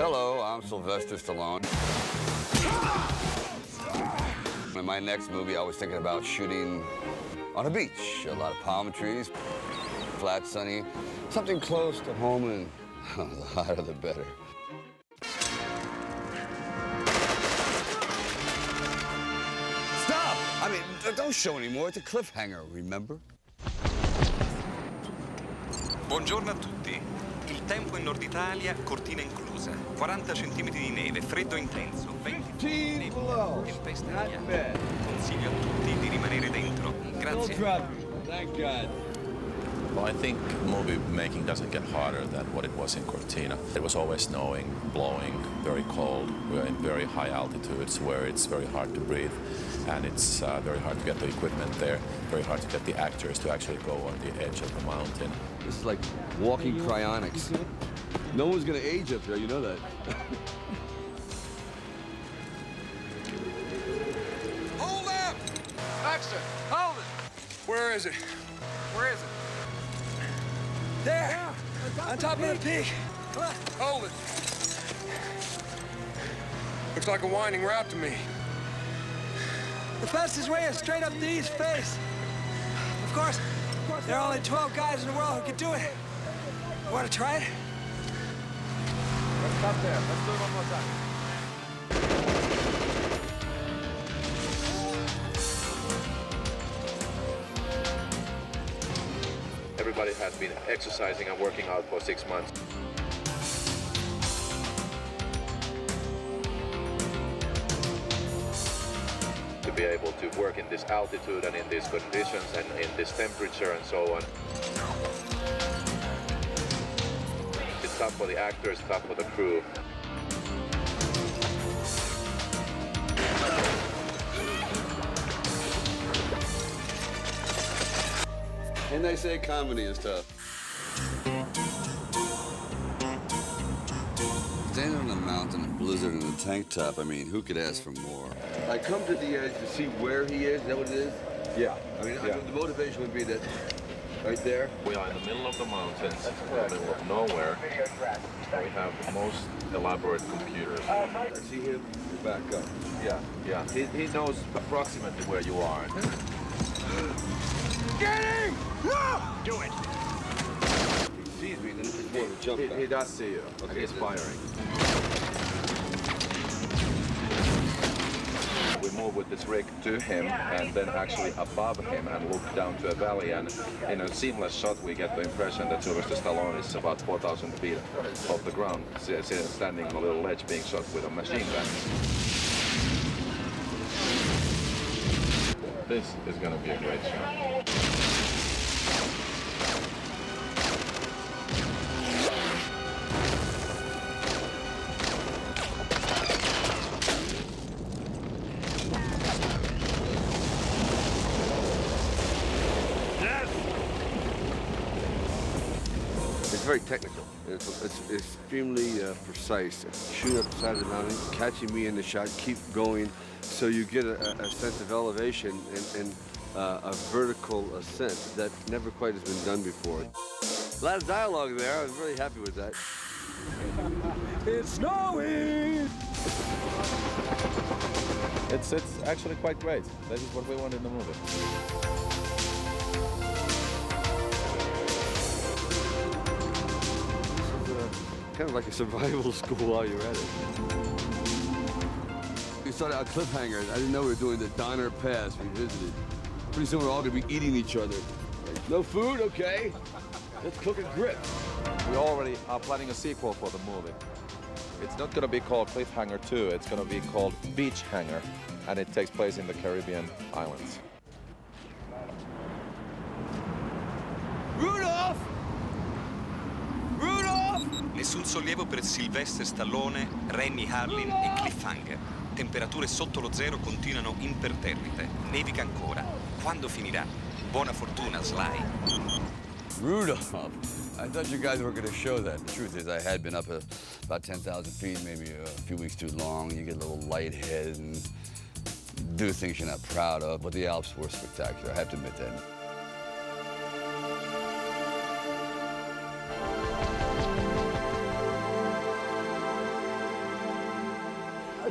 Hello, I'm Sylvester Stallone. In my next movie, I was thinking about shooting on a beach. A lot of palm trees, flat, sunny, something close to home, and the hotter the better. Stop! I mean, don't show anymore. It's a cliffhanger, remember? Buongiorno a tutti. Il tempo in Nord Italia, cortina inclusa. 40 centimetri di neve, freddo intenso, 20 neve, tempesta aria. Consiglio a tutti di rimanere dentro. Grazie. Thank God. Well, I think movie making doesn't get harder than what it was in Cortina. It was always snowing, blowing, very cold. We're in very high altitudes where it's very hard to breathe, and it's very hard to get the equipment there, very hard to get the actors to actually go on the edge of the mountain. This is like walking cryonics. No one's gonna age up there, you know that. Hold up! Baxter, hold it! Where is it? Where is it? There! On top of the peak! Come on. Hold it! Looks like a winding route to me. The fastest way is straight up the east face. Of course, there are only 12 guys in the world who can do it. Want to try it? Let's stop there. Let's do it one more time. Everybody has been exercising and working out for 6 months. To be able to work in this altitude and in these conditions and in this temperature and so on. It's tough for the actors, tough for the crew. And they say comedy is tough. Standing on the mountain in blizzard in a tank top, I mean, who could ask for more? I come to the edge to see where he is that what it is? Yeah. I mean, the motivation would be that right there. We are in the middle of the mountains, in the middle of nowhere. We have the most elaborate computers. I see him back up. Yeah. He knows approximately where you are. Get him! No! Do it! He sees me, then it's more of a jump back. He does see you. Okay, he's firing. We move with this rig to him and then actually above him and look down to a valley, and in a seamless shot we get the impression that Sylvester Stallone is about 4,000 feet off the ground, standing on a little ledge being shot with a machine gun. This is going to be a great shot. It's very technical. It's extremely precise. Shoot up the side of the mountain, catching me in the shot, keep going, so you get a sense of elevation and a vertical ascent that never quite has been done before. A lot of dialogue there. I was really happy with that. It's snowing! It's actually quite great. That is what we want in the movie. Kind of like a survival school while you're at it. We started out Cliffhanger. I didn't know we were doing the Donner Pass. We visited. Pretty soon we're all going to be eating each other. Like, no food? Okay. Let's cook a grip. We already are planning a sequel for the movie. It's not going to be called Cliffhanger 2. It's going to be called Beach Hanger, and it takes place in the Caribbean islands. Rudolph! Rudolph! Nessun sollievo per Sylvester Stallone, Rennie Harlin e Cliffhanger. Temperature sotto lo zero continuano imperterrite. Nevica ancora. Quando finirà? Buona fortuna, Sly. Rudolph! I thought you guys were going to show that. The truth is, I had been up about 10,000 feet, maybe a few weeks too long. You get a little lightheaded and do things you're not proud of. But the Alps were spectacular. I have to admit that.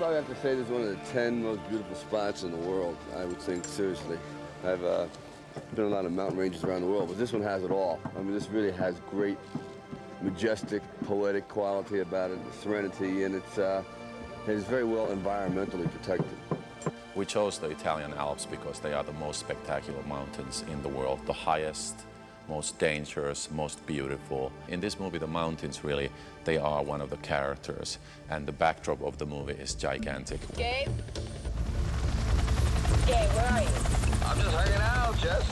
probably have to say this is one of the 10 most beautiful spots in the world, I would think, seriously. I've been on a lot of mountain ranges around the world, but this one has it all. I mean, this really has great, majestic, poetic quality about it, the serenity, and it's very well environmentally protected. We chose the Italian Alps because they are the most spectacular mountains in the world, the highest, most dangerous, most beautiful. In this movie, the mountains really, they are one of the characters, and the backdrop of the movie is gigantic. Gabe? Gabe, where are you? I'm just hanging out, Jess.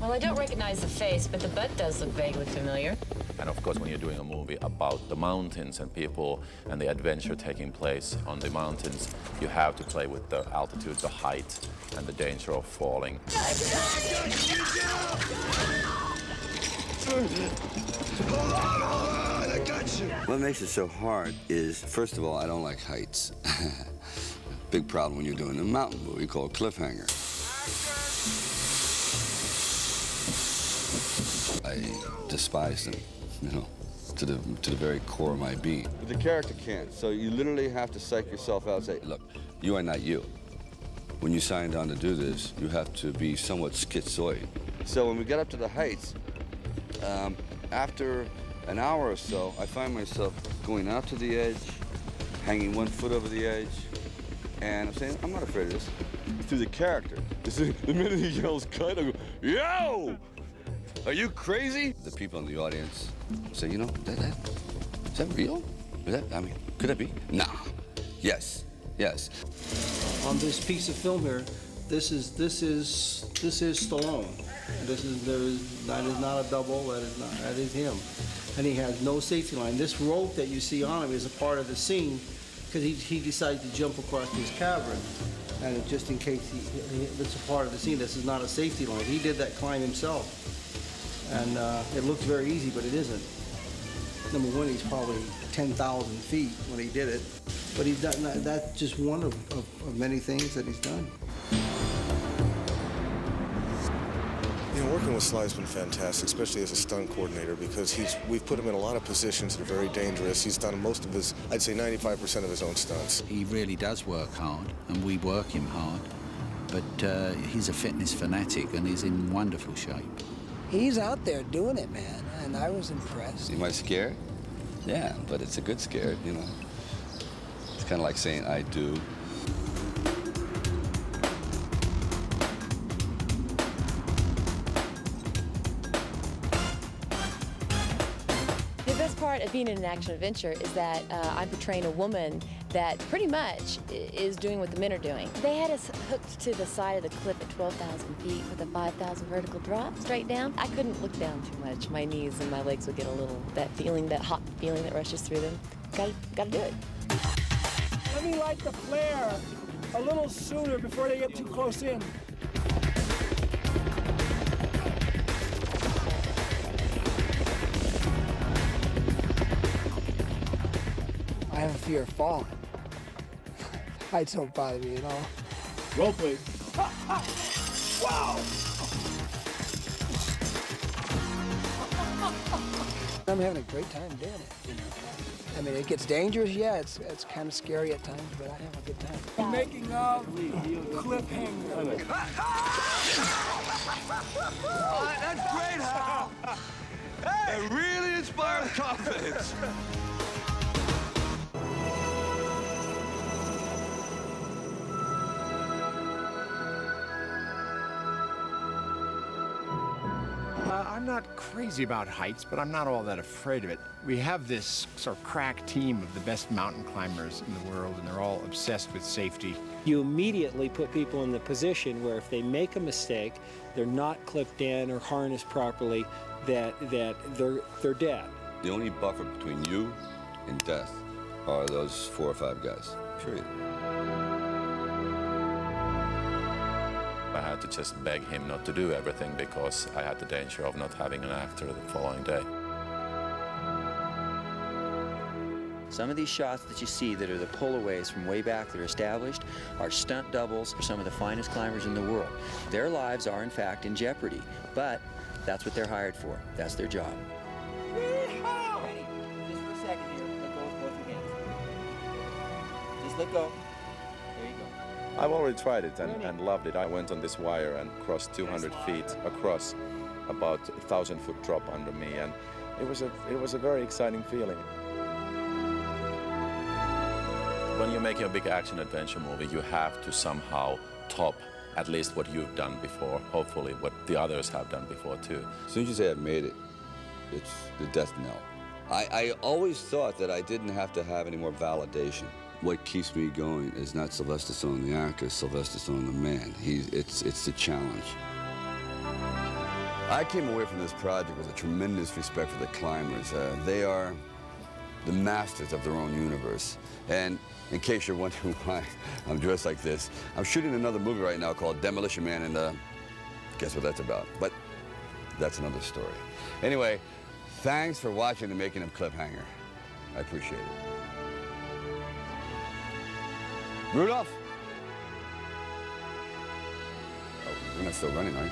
Well, I don't recognize the face, but the butt does look vaguely familiar. And of course, when you're doing a movie about the mountains and people and the adventure taking place on the mountains, you have to play with the altitude, the height, and the danger of falling. Hold on, I got you. What makes it so hard is, first of all, I don't like heights. Big problem when you're doing a mountain movie called Cliffhanger. I despise them, you know, to the very core of my being. But the character can't, so you literally have to psych yourself out and say, look, you are not you. When you signed on to do this, you have to be somewhat schizoid. So when we get up to the heights, after an hour or so, I find myself going out to the edge, hanging one foot over the edge, and I'm saying, I'm not afraid of this. To the character. The minute he yells cut, I go, yo! Are you crazy? The people in the audience say, you know, is that real? I mean, could that be? Nah. Yes. Yes. On this piece of film here, this is Stallone. That is not a double. That is him, and he has no safety line. This rope that you see on him is a part of the scene because he decided to jump across this cavern, and just in case it's a part of the scene. This is not a safety line. He did that climb himself. And it looks very easy, but it isn't. Number one, he's probably 10,000 feet when he did it. But he's done, that's just one of many things that he's done. You know, working with Sly's been fantastic, especially as a stunt coordinator, because we've put him in a lot of positions that are very dangerous. He's done most of his, I'd say 95% of his own stunts. He really does work hard, and we work him hard. But he's a fitness fanatic, and he's in wonderful shape. He's out there doing it, man, and I was impressed. Am I scared? Yeah, but it's a good scared, you know. It's kind of like saying I do. The best part of being in an action adventure is that I'm portraying a woman that pretty much is doing what the men are doing. They had us hooked to the side of the cliff at 12,000 feet with a 5,000 vertical drop straight down. I couldn't look down too much. My knees and my legs would get a little, that hot feeling that rushes through them. Gotta do it. Let me light the flare a little sooner before they get too close in. I have a fear of falling. Heights don't bother me at all. Roll, please. Wow! I'm having a great time doing it, you know. I mean, it gets dangerous, yeah, it's kind of scary at times, but I have a good time. Making of Cliffhanger. Oh, that's great, Hal. It really inspires confidence. I'm not crazy about heights, but I'm not all that afraid of it. We have this sort of crack team of the best mountain climbers in the world, and they're all obsessed with safety. You immediately put people in the position where if they make a mistake, they're not clipped in or harnessed properly, that they're dead. The only buffer between you and death are those 4 or 5 guys, period. I had to just beg him not to do everything because I had the danger of not having an actor the following day. Some of these shots that you see that are the pullaways from way back that are established are stunt doubles for some of the finest climbers in the world. Their lives are, in fact, in jeopardy, but that's what they're hired for. That's their job. Ready? Just for a second here. Let go with both your hands. Just let go. There you go. I've already tried it and loved it. I went on this wire and crossed 200 feet across, about 1,000-foot drop under me, and it was a very exciting feeling. When you're making a big action-adventure movie, you have to somehow top at least what you've done before, hopefully what the others have done before too. As soon as you say I've made it, it's the death knell. I always thought that I didn't have to have any more validation. What keeps me going is not Sylvester Stallone the actor, Sylvester Stallone the man. It's the challenge. I came away from this project with a tremendous respect for the climbers. They are the masters of their own universe. And in case you're wondering why I'm dressed like this, I'm shooting another movie right now called Demolition Man, and guess what that's about? But that's another story. Anyway, thanks for watching the making of Cliffhanger. I appreciate it. Rudolph? Oh, you're not still running, are you?